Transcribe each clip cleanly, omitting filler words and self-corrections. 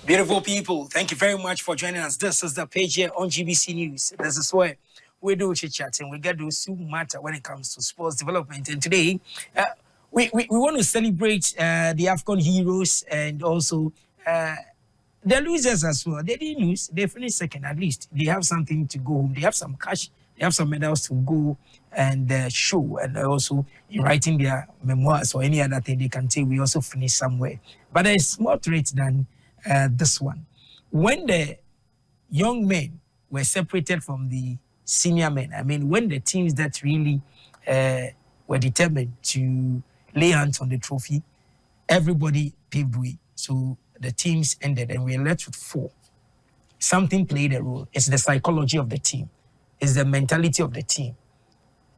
Beautiful people, thank you very much for joining us. This is the page here on GBC News. This is where we do chit-chatting. We get to who matter when it comes to sports development. And today, we want to celebrate the Afcon heroes and also the losers as well. They didn't lose. They finished second at least. They have something to go home. They have some cash. They have some medals to go and show. And also, in writing their memoirs or any other thing they can say, we also finished somewhere. But there is more to it than this one. When the young men were separated from the senior men, I mean, when the teams that really were determined to lay hands on the trophy, everybody paved way. So the teams ended and we were left with 4. Something played a role. It's the psychology of the team. It's the mentality of the team.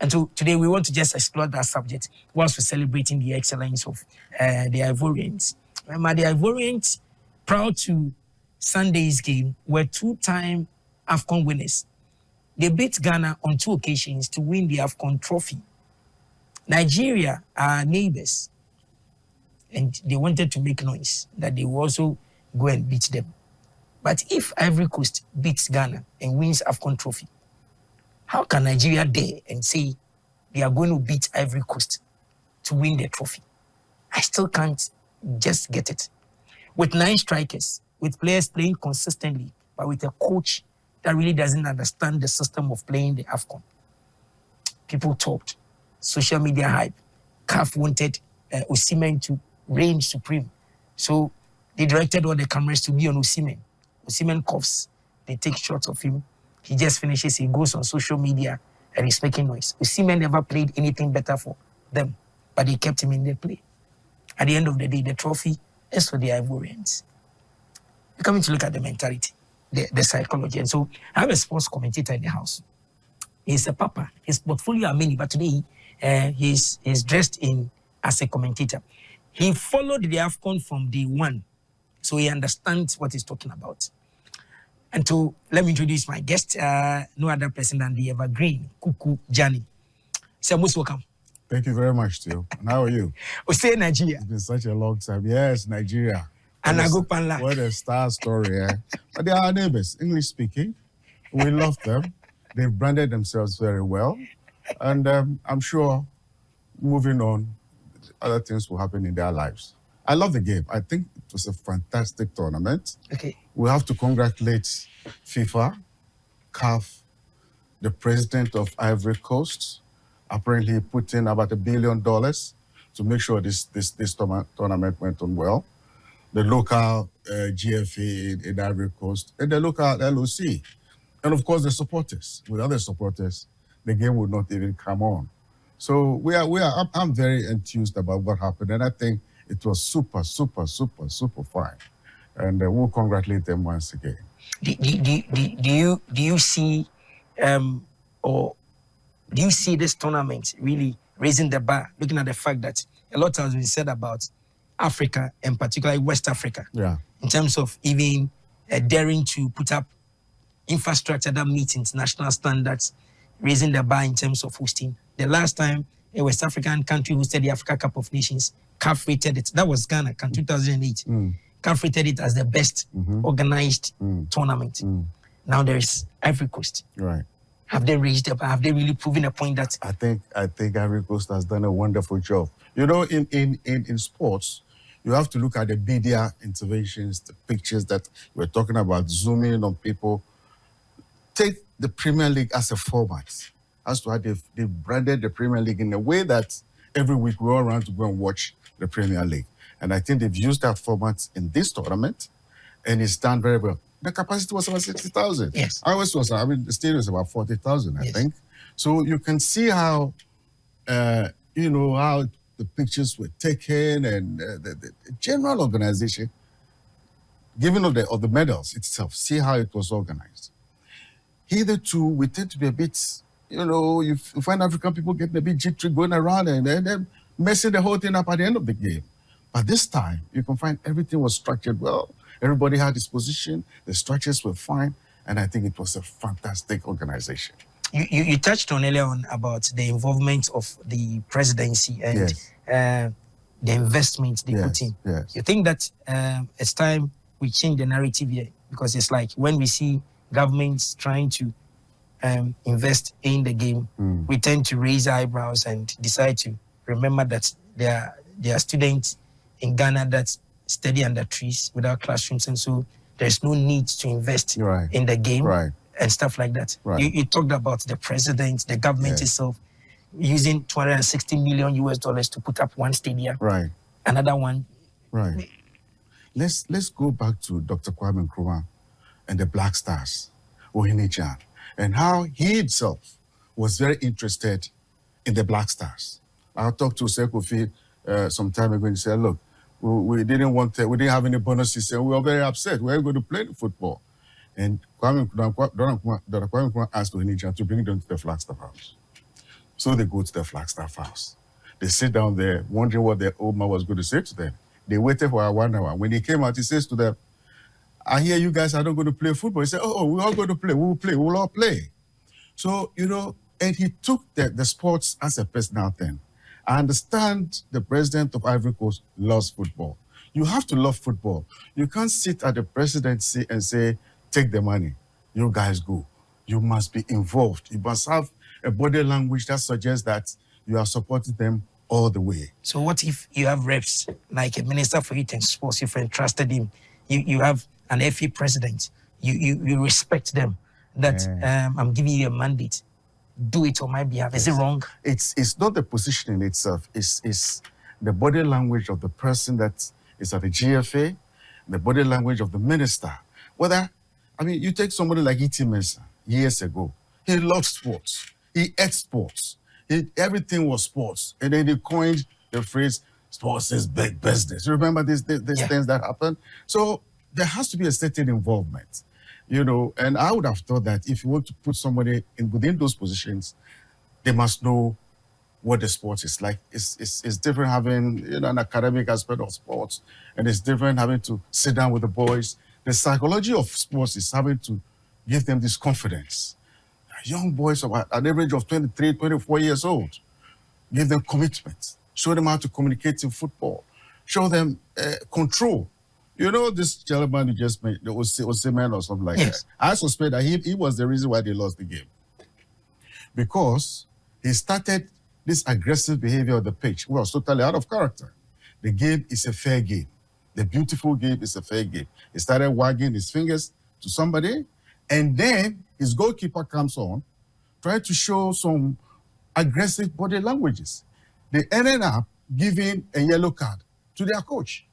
And so today we want to just explore that subject whilst we're celebrating the excellence of the Ivorians. Remember, the Ivorians, proud to Sunday's game, were 2-time Afcon winners. They beat Ghana on 2 occasions to win the Afcon trophy. Nigeria are neighbors, and they wanted to make noise that they will also go and beat them. But if Ivory Coast beats Ghana and wins Afcon trophy, how can Nigeria dare and say they are going to beat Ivory Coast to win the trophy? I still can't just get it. With 9 strikers, with players playing consistently, but with a coach that really doesn't understand the system of playing the Afcon. People talked, social media hype. CAF wanted Osimhen to reign supreme. So they directed all the cameras to be on Osimhen. Osimhen coughs, they take shots of him. He just finishes, he goes on social media and he's making noise. Osimhen never played anything better for them, but they kept him in their play. At the end of the day, the trophy is for the Ivorians. We're coming to look at the mentality, the psychology. And so I have a sports commentator in the house. He's a papa. His portfolio are many, but today he's dressed in as a commentator. He followed the Afcon from day one, so he understands what he's talking about. And so let me introduce my guest, no other person than the evergreen, Kukuu Dzane. So most welcome. Thank you very much, Theo. And how are you? Say Nigeria. It's been such a long time. Yes, Nigeria. And I go Panla. What a star story, eh? But they are our neighbors, English speaking. We love them. They've branded themselves very well. And I'm sure moving on, other things will happen in their lives. I love the game. I think it was a fantastic tournament. Okay. We have to congratulate FIFA, CAF, the president of Ivory Coast. Apparently, he put in about $1 billion to make sure this tournament went on well. The local GFA in Ivory Coast and the local LOC. And of course, the supporters. Without the supporters, the game would not even come on. So I'm very enthused about what happened. And I think it was super fine. And we'll congratulate them once again. Do you see or do you see this tournament really raising the bar, looking at the fact that a lot has been said about Africa, and particularly West Africa, in terms of even daring to put up infrastructure that meets international standards, raising the bar in terms of hosting? The last time a West African country hosted the Africa Cup of Nations, CAF rated it. That was Ghana, 2008. CAF rated it as the best organized tournament. Now there is Ivory Coast. Right. Have they raised the bar? Have they really proven a point that... I think Ivory Coast has done a wonderful job. You know, in sports, you have to look at the media interventions, the pictures that we're talking about, zooming on people. Take the Premier League as a format, as to how they've branded the Premier League in a way that every week we all run to go and watch the Premier League. And I think they've used that format in this tournament, and it's done very well. The capacity was about 60,000. Yes. The stadium was about 40,000, I think. So you can see how, how the pictures were taken and the general organization, giving of the medals itself, see how it was organized. Hitherto, we tend to be a bit, you find African people getting a bit jittery going around and then messing the whole thing up at the end of the game. But this time, you can find everything was structured well. Everybody had his position. The structures were fine. And I think it was a fantastic organization. You touched on earlier on about the involvement of the presidency and the investment they put in. Yes. You think that it's time we change the narrative here, because it's like when we see governments trying to invest in the game, we tend to raise eyebrows and decide to remember that there are students in Ghana that study under trees without classrooms, and so there's no need to invest in the game and stuff like that. You talked about the president, the government itself, using $260 million to put up one stadium. Another one. Let's go back to Dr. Kwame Nkrumah and the Black Stars, Ohene Dzane, and how he himself was very interested in the Black Stars. I talked to Sekofi some time ago and he said, look, we didn't have any bonuses, and we were very upset. We were going to play the football. And Dr. Kwame Nkrumah asked Ohene Dzane to bring them to the Flagstaff House. So they go to the Flagstaff House. They sit down there wondering what their old man was going to say to them. They waited for 1 hour. When he came out, he says to them, I hear you guys are not going to play football. He said, oh, we're all going to play. We will play. We'll all play. So, and he took the sports as a personal thing. I understand the president of Ivory Coast loves football. You have to love football. You can't sit at the presidency and say, take the money. You guys go. You must be involved. You must have a body language that suggests that you are supporting them all the way. So what if you have reps, like a minister for youth and sports, you've entrusted him, you have an FA president, you respect them, that I'm giving you a mandate, do it on my behalf. Is it wrong? It's not the position in itself. It's the body language of the person that is at the GFA, the body language of the minister. You take somebody like E.T. Mensah years ago. He loved sports. He ate sports. Everything was sports. And then he coined the phrase, sports is big business. You remember these things that happened? So there has to be a certain involvement, and I would have thought that if you want to put somebody within those positions, they must know what the sport is like. It's different having an academic aspect of sports, and it's different having to sit down with the boys. The psychology of sports is having to give them this confidence. Young boys at an average of 23, 24 years old, give them commitment, show them how to communicate in football, show them control. This gentleman you just made, the Osimhen or something like that. I suspect that he was the reason why they lost the game. Because he started this aggressive behavior on the pitch, was totally out of character. The game is a fair game. The beautiful game is a fair game. He started wagging his fingers to somebody, and then his goalkeeper comes on, trying to show some aggressive body languages. They ended up giving a yellow card to their coach.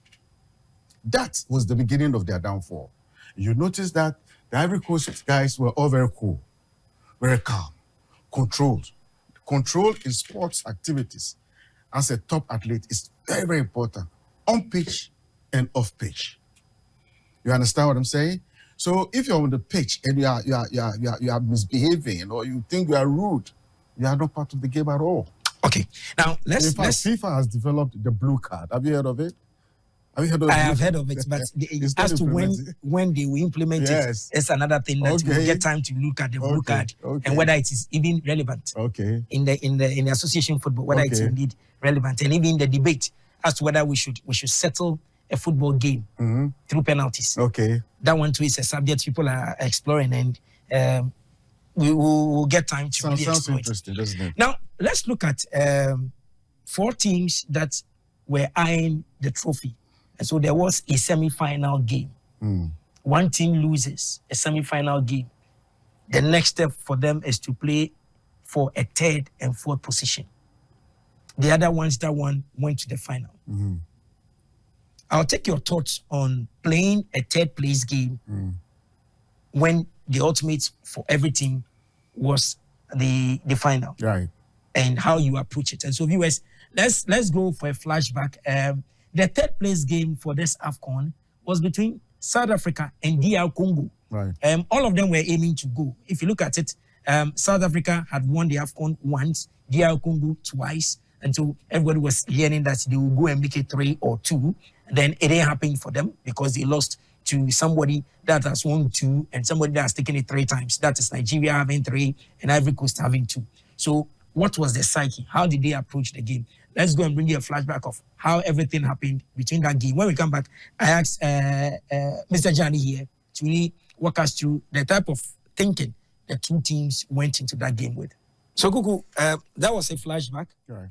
That was the beginning of their downfall. You notice that the Ivory Coast guys were all very cool, very calm, controlled. Control in sports activities as a top athlete is very, very important, on pitch and off pitch. You understand what I'm saying? So if you're on the pitch and you are misbehaving, or you think you are rude, you are not part of the game at all. Okay, now let's. FIFA has developed the blue card. Have you heard of it? I have heard of it, but as to when they will implement it, it's another thing that we'll get time to look at the blue card and whether it is even relevant. In the association football, whether it's indeed relevant, and even in the debate as to whether we should settle a football game through penalties. That one too is a subject people are exploring, and we will get time to really sounds explore interesting, doesn't it? Now let's look at 4 teams that were eyeing the trophy. And so there was a semi-final game. One team loses a semi-final game. The next step for them is to play for a 3rd and 4th position. The other ones that went to the final. I'll take your thoughts on playing a 3rd place game when the ultimate for every team was the final. And how you approach it. And so viewers, let's go for a flashback. The 3rd place game for this Afcon was between South Africa and DR Congo. All of them were aiming to go. If you look at it, South Africa had won the Afcon once, DR Congo twice. And so everybody was hearing that they will go and make it 3 or 2. Then it didn't happen for them because they lost to somebody that has won 2 and somebody that has taken it 3 times. That is Nigeria having 3 and Ivory Coast having 2. So what was the psyche? How did they approach the game? let's go and bring you a flashback of how everything happened between that game. When we come back, I asked Mr. Johnny here to really walk us through the type of thinking the two teams went into that game with. So, Kukuu, that was a flashback. Right.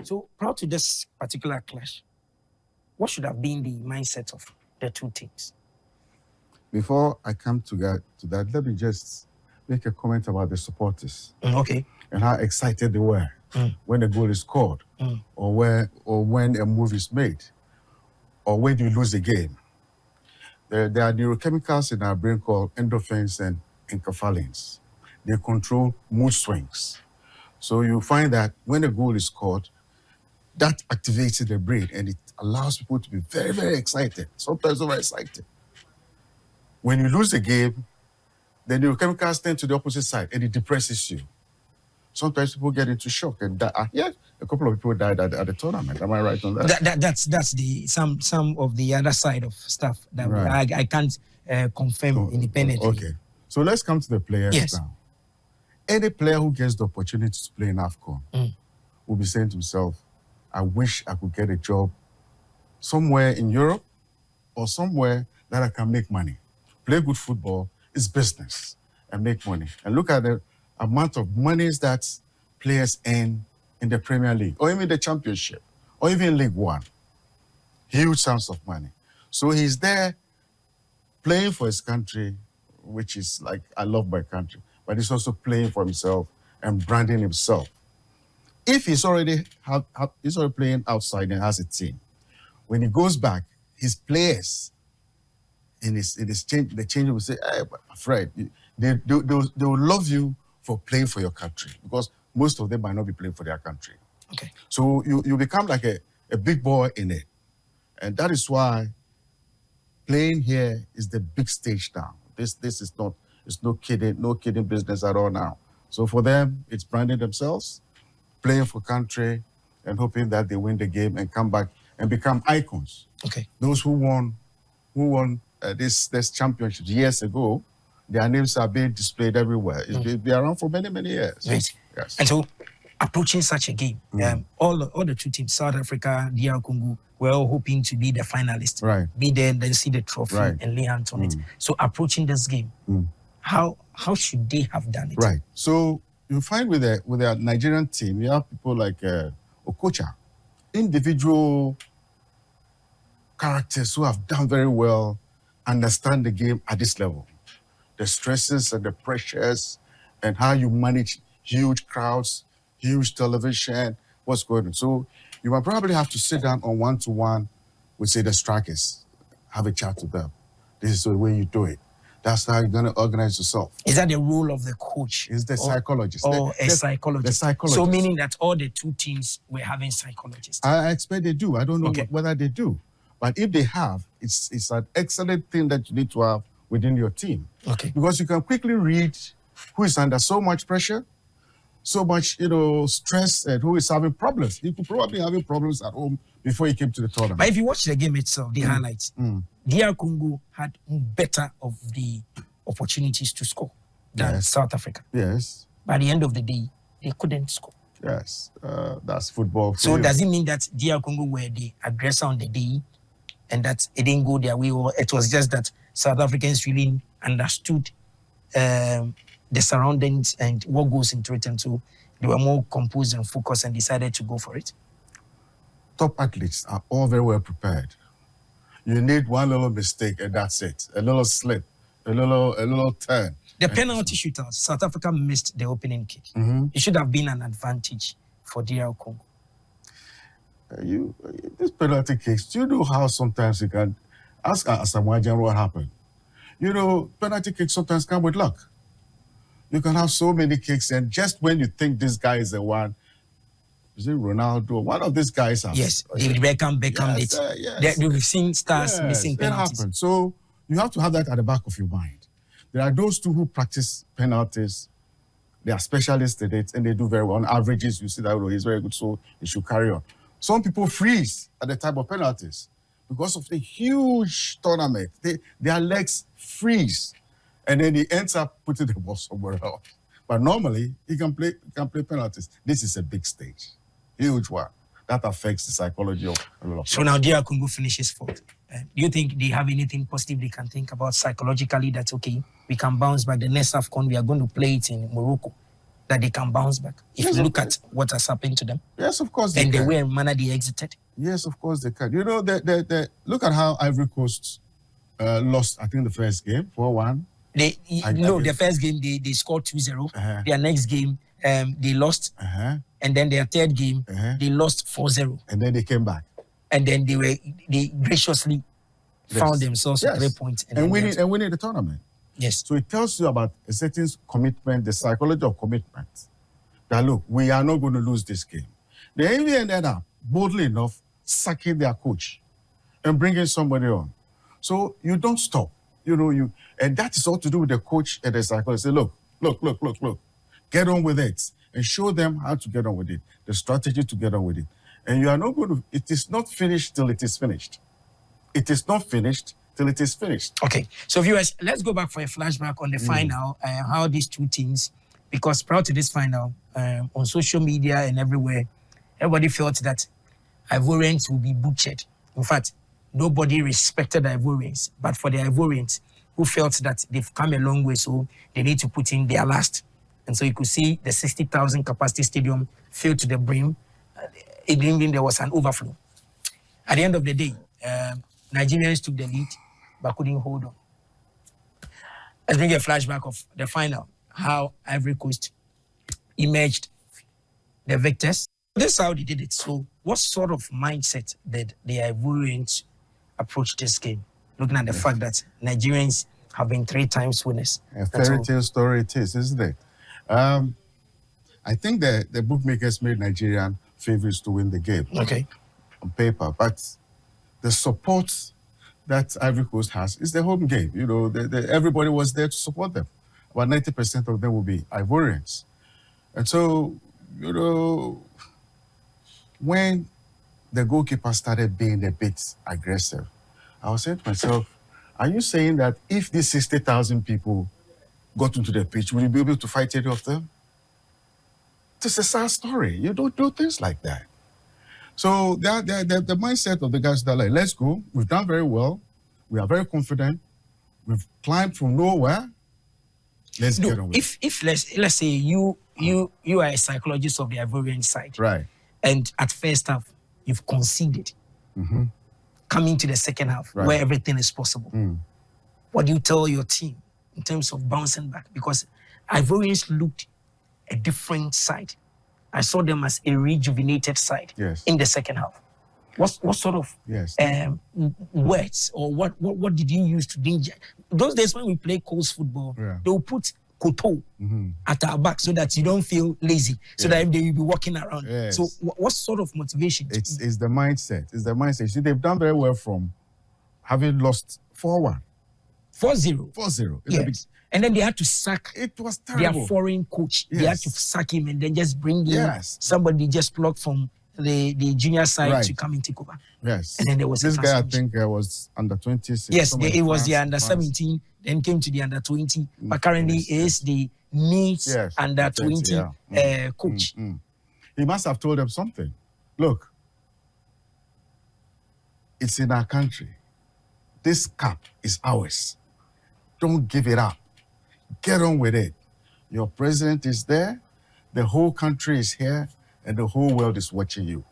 So, prior to this particular clash, what should have been the mindset of the two teams? Before I come to that, let me just make a comment about the supporters. Okay. And how excited they were when a goal is scored, or when a move is made, or when you lose a game. There are neurochemicals in our brain called endorphins and enkephalins. They control mood swings. So you find that when a goal is scored, that activates the brain and it allows people to be very, very excited, sometimes overexcited. When you lose a game, the neurochemicals tend to the opposite side and it depresses you. Sometimes people get into shock and die. Yeah, a couple of people died at the tournament. Am I right on that? That's the some of the other side of stuff that Right. I can't confirm independently. Okay, so let's come to the players now. Any player who gets the opportunity to play in Afcon will be saying to himself, I wish I could get a job somewhere in Europe or somewhere that I can make money. Play good football is business and make money. And look at the amount of monies that players earn in the Premier League or even the Championship or even League One. Huge sums of money. So he's there playing for his country, which is like, I love my country, but he's also playing for himself and branding himself. If he's already playing outside and has a team, when he goes back, his players in the change will say, hey, Fred, they will love you for playing for your country because most of them might not be playing for their country. Okay. So you become like a big boy in it. And that is why playing here is the big stage now. This is not, it's no kidding business at all now. So for them, it's branding themselves, playing for country, and hoping that they win the game and come back and become icons. Okay. Those who won this championship years ago, their names are being displayed everywhere. It's been around for many, many years. Right. Yes. And so, approaching such a game, all the two teams, South Africa, DR Congo, were all hoping to be the finalists. Right. Be there and then see the trophy and lay hands on it. So, approaching this game, how should they have done it? Right. So you find with the Nigerian team, you have people like Okocha, individual characters who have done very well, understand the game at this level. The stresses and the pressures and how you manage huge crowds, huge television, what's going on. So you might probably have to sit down on one-to-one with, say, the strikers, have a chat to them. This is the way you do it. That's how you're going to organize yourself. Is that the role of the coach? Is the psychologist. Or a psychologist? The psychologist. So meaning that all the two teams were having psychologists? I expect they do. I don't know whether they do. But if they have, it's an excellent thing that you need to have within your team. Okay. Because you can quickly read who is under so much pressure, so much, stress, and who is having problems. He could probably having problems at home before he came to the tournament. But if you watch the game itself, the highlights, DR Congo had better of the opportunities to score than South Africa. Yes. By the end of the day, they couldn't score. Yes, that's football. So does it mean that DR Congo were the aggressor on the day and that it didn't go their way, or it was just that South Africans really understood the surroundings and what goes into it, and so they were more composed and focused and decided to go for it? Top athletes are all very well prepared. You need one little mistake and that's it. A little slip, a little turn. The penalty shootout, South Africa missed the opening kick. It should have been an advantage for DR Congo. This penalty kicks, do you know how sometimes you can ask Asamoah what happened? Penalty kicks sometimes come with luck. You can have so many kicks, and just when you think this guy is the one, is it Ronaldo? One of these guys has. Yes, David Beckham. Yes. We've seen stars missing penalties. It happens. So you have to have that at the back of your mind. There are those two who practice penalties. They are specialists in it, and they do very well. On averages, you see that he's very good, so he should carry on. Some people freeze at the time of penalties because of the huge tournament. Their legs freeze, and then he ends up putting the ball somewhere else. But normally, he can play penalties. This is a big stage, huge one. that affects the psychology of a lot of So now DR Congo finishes fourth. Do you think they have anything positive they can think about psychologically that, okay, we can bounce back? The next Afcon, we are going to play it in Morocco, that they can bounce back. If Yes, you look at what has happened to them. Yes, of course And they the can. way and manner they exited. Yes, of course they can. You know, look at how Ivory Coast lost, I think, the first game, 4-1. The first game, they scored 2-0. Their next game, they lost. And then their third game, they lost 4-0. And then they came back. And then they graciously found themselves with 3 points. And winning the tournament. Yes. So it tells you about a certain commitment, the psychology of commitment. That, look, we are not going to lose this game. They even ended up, boldly enough, sacking their coach and bringing somebody on. So you don't stop. And that is all to do with the coach and the psychologist. Say, look, get on with it. And show them how to get on with it, the strategy to get on with it. And you are not going to, it is not finished till it is finished. It is not finished till it is finished. Okay. So viewers, let's go back for a flashback on the final, how these two teams, because prior to this final, on social media and everywhere, everybody felt that Ivorians will be butchered. In fact, nobody respected the Ivorians, but for the Ivorians who felt that they've come a long way, so they need to put in their last. And so you could see the 60,000 capacity stadium filled to the brim. It didn't mean there was an overflow. At the end of the day, Nigerians took the lead, but couldn't hold on. Let's bring a flashback of the final, how Ivory Coast emerged the victors. This is how they did it. So what sort of mindset did the Ivorians approach this game? Looking at the fact that Nigerians have been 3 times winners. A fairy tale story it is, isn't it? I think the bookmakers made Nigerian favorites to win the game. Okay. On paper, but the support that Ivory Coast has is the home game. Everybody was there to support them. About 90% of them will be Ivorians. And so, when the goalkeeper started being a bit aggressive, I was saying to myself, are you saying that if these 60,000 people got into the pitch, will you be able to fight any of them? This is a sad story. You don't do things like that. So the mindset of the guys that, like, let's go. We've done very well. We are very confident. We've climbed from nowhere. Let's get on with it. If let's say you are a psychologist of the Ivorian side, right? And at first half you've conceded, coming to the second half where everything is possible. What do you tell your team in terms of bouncing back? Because Ivorians looked a different side. I saw them as a rejuvenated side in the second half. What sort of words or what did you use to danger? Those days when we play coast football, they will put koto at our back so that you don't feel lazy, so that they will be walking around. So what sort of motivation? It's the mindset. It's the mindset. See, they've done very well from having lost 4-1. 4-0. 4-0. Yes. And then they had to sack their foreign coach. They had to sack him and then just bring in somebody just plucked from the junior side to come and take over. Yes. And then there was this guy, I think, was under 26. Yes, it was the under 17, then came to the under 20, but currently is the NEET under 20 coach. He must have told them something. Look, it's in our country. This cup is ours. Don't give it up. Get on with it. Your president is there. The whole country is here. And the whole world is watching you.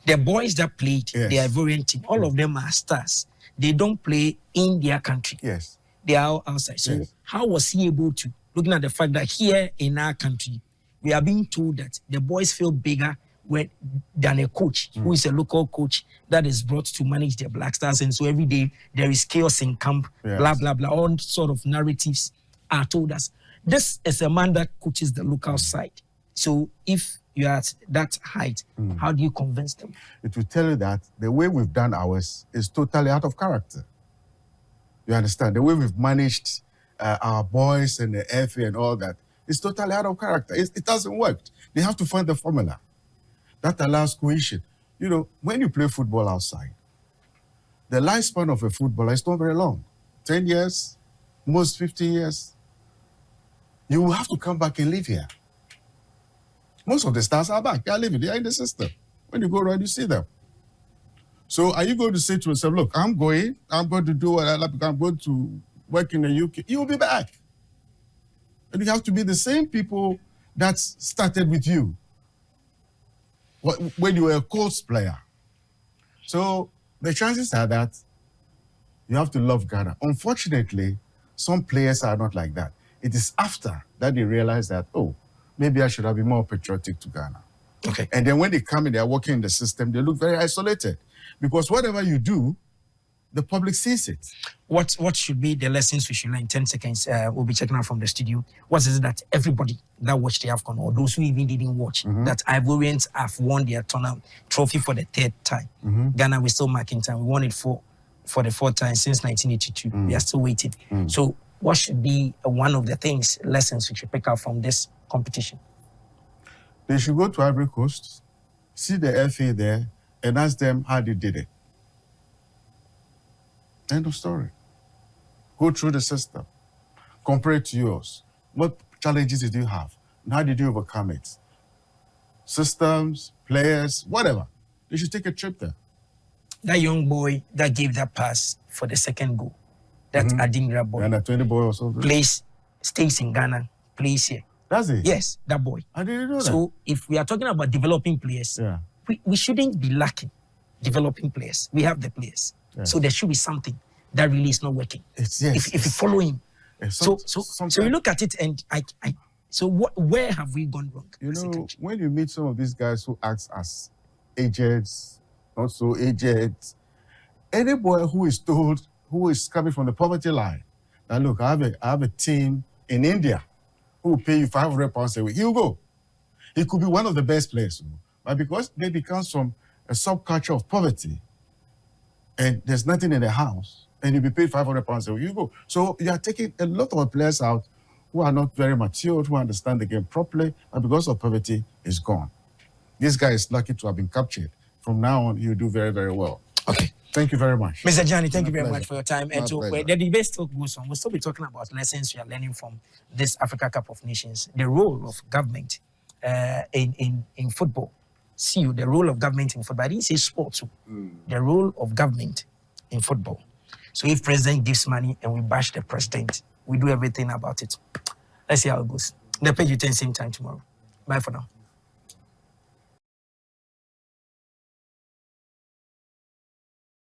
The boys that played the Ivorian team, all of them are stars. They don't play in their country. Yes. They are outside. So how was he able to, looking at the fact that here in our country, we are being told that the boys feel bigger than a coach who is a local coach that is brought to manage the Black Stars. And so every day there is chaos in camp, blah, blah, blah. All sort of narratives are told us. This is a man that coaches the local side. So if you're at that height, how do you convince them? It will tell you that the way we've done ours is totally out of character. You understand? The way we've managed our boys and the FA and all that is totally out of character. It doesn't work. They have to find the formula that allows cohesion. When you play football outside, the lifespan of a footballer is not very long. 10 years, most 15 years. You will have to come back and live here. Most of the stars are back. They are living. They are in the system. When you go around, you see them. So are you going to say to yourself, look, I'm going to do what I like, I'm going to work in the UK. You'll be back. And you have to be the same people that started with you when you were a coach player. So the chances are that you have to love Ghana. Unfortunately, some players are not like that. It is after that they realize that, oh, maybe I should have been more patriotic to Ghana. Okay. And then when they come and they're working in the system, they look very isolated. Because whatever you do, the public sees it. What should be the lessons we should learn? 10 seconds. We'll be checking out from the studio. What is it that everybody that watched the Afcon, or those who even didn't watch, that Ivorians have won their tournament trophy for the 3rd time? Ghana, we're still marking time. We won it for the 4th time since 1982. We are still waiting. So what should be one of the things, lessons we should pick up from this competition? They should go to Ivory Coast, see the FA there, and ask them how they did it. End of story. Go through the system. Compare it to yours. What challenges did you have? And how did you overcome it? Systems, players, whatever. They should take a trip there. That young boy that gave that pass for the 2nd goal, that Adingra boy, Ghana 20 boy or something. Stays in Ghana, plays here. That's it? Yes, that boy. I didn't know that. So if we are talking about developing players, we shouldn't be lacking developing players. We have the players. So there should be something that really is not working. If you follow him. So you look at it and where have we gone wrong? You know, when you meet some of these guys who act as agents, not so agents, any boy who is told, who is coming from the poverty line, that look, I have a team in India who will pay you £500 a week, he'll go. He could be one of the best players. But because they become from a subculture of poverty, and there's nothing in the house, and you'll be paid £500 a week, you go. So you are taking a lot of players out who are not very matured, who understand the game properly, and because of poverty, is gone. This guy is lucky to have been captured. From now on, you do very, very well. Okay. Thank you very much. Mr. Dzane, thank you very much for your time. And so the debate still goes on. We'll still be talking about lessons we are learning from this Africa Cup of Nations, the role of government in football. See the role of government in football. I didn't say sports. The role of government in football. So if president gives money and we bash the president, we do everything about it. Let's see how it goes. The page you turn same time tomorrow. Bye for now.